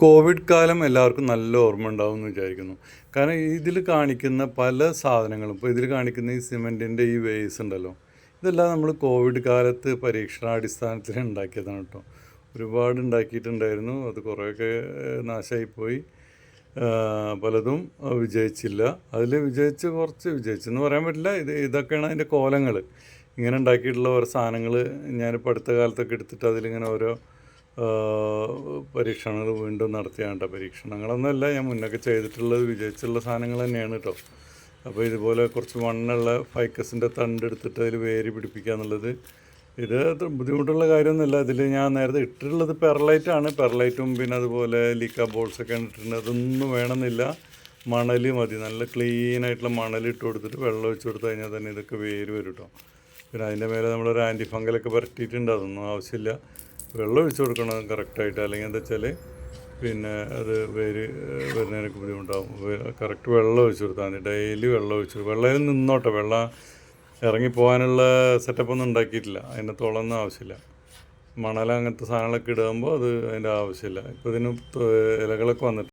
Covid കാലം എല്ലാവർക്കും നല്ല ഓർമ്മ ഉണ്ടാവും എന്ന് വിചാരിക്കുന്നു. കാരണം ഇതിൽ കാണിക്കുന്ന പല സാധനങ്ങളും ഇപ്പോൾ ഇതിൽ കാണിക്കുന്ന ഈ സിമൻറ്റിൻ്റെ ഈ വേസ് ഉണ്ടല്ലോ, ഇതെല്ലാം നമ്മൾ കോവിഡ് കാലത്ത് പരീക്ഷണാടിസ്ഥാനത്തിൽ ഉണ്ടാക്കിയതാണ് കേട്ടോ. ഒരുപാട് ഉണ്ടാക്കിയിട്ടുണ്ടായിരുന്നു. അത് കുറേയൊക്കെ നാശമായിപ്പോയി. പലതും വിജയിച്ചില്ല. അതിൽ വിജയിച്ച് കുറച്ച് വിജയിച്ചെന്ന് പറയാൻ പറ്റില്ല. ഇതൊക്കെയാണ് അതിൻ്റെ കോലങ്ങൾ. ഇങ്ങനെ ഉണ്ടാക്കിയിട്ടുള്ള ഓരോ സാധനങ്ങൾ ഞാനിപ്പോൾ അടുത്ത കാലത്തൊക്കെ എടുത്തിട്ട് അതിലിങ്ങനെ ഓരോ പരീക്ഷണങ്ങൾ വീണ്ടും നടത്തിയാണ്. പരീക്ഷണങ്ങളൊന്നുമല്ല, ഞാൻ മുന്നൊക്കെ ചെയ്തിട്ടുള്ളത് വിജയിച്ചുള്ള സാധനങ്ങൾ തന്നെയാണ് കേട്ടോ. അപ്പോൾ ഇതുപോലെ കുറച്ച് മണ്ണുള്ള ഫൈക്കസിൻ്റെ തണ്ട് എടുത്തിട്ട് അതിൽ വേര് പിടിപ്പിക്കുക എന്നുള്ളത് ഇത് അത്ര ബുദ്ധിമുട്ടുള്ള കാര്യമൊന്നുമില്ല. ഇതിൽ ഞാൻ നേരത്തെ ഇട്ടിട്ടുള്ളത് പെർലൈറ്റാണ്. പെർലൈറ്റും പിന്നെ അതുപോലെ ലീക്ക ബോൾസൊക്കെ ഇട്ടിട്ടുണ്ട്. അതൊന്നും വേണമെന്നില്ല, മണൽ മതി. നല്ല ക്ലീനായിട്ടുള്ള മണൽ ഇട്ട് കൊടുത്തിട്ട് വെള്ളം ഒഴിച്ച് കൊടുത്തു കഴിഞ്ഞാൽ തന്നെ ഇതൊക്കെ വേര് വരും കേട്ടോ. പിന്നെ അതിൻ്റെ മേലെ നമ്മളൊരു ആൻറ്റി ഫംഗലൊക്കെ പുരട്ടിയിട്ടുണ്ട്. അതൊന്നും ആവശ്യമില്ല. വെള്ളം ഒഴിച്ച് കൊടുക്കണം കറക്റ്റായിട്ട്. അല്ലെങ്കിൽ എന്താ വെച്ചാൽ പിന്നെ അത് വേര് വരുന്നതിനൊക്കെ ബുദ്ധിമുട്ടാകും. കറക്റ്റ് വെള്ളം ഒഴിച്ച് കൊടുത്താൽ മതി. ഡെയിലി വെള്ളം ഒഴിച്ച് വെള്ളത്തിൽ നിന്നോട്ടെ. വെള്ളം ഇറങ്ങിപ്പോകാനുള്ള സെറ്റപ്പൊന്നും ഉണ്ടാക്കിയിട്ടില്ല. അതിൻ്റെ തുളൊന്നും ആവശ്യമില്ല. മണൽ അങ്ങനത്തെ സാധനങ്ങളൊക്കെ ഇടുമ്പോൾ അത് അതിൻ്റെ ആവശ്യമില്ല. ഇപ്പോൾ ഇതിന് ഇലകളൊക്കെ വന്നിട്ട്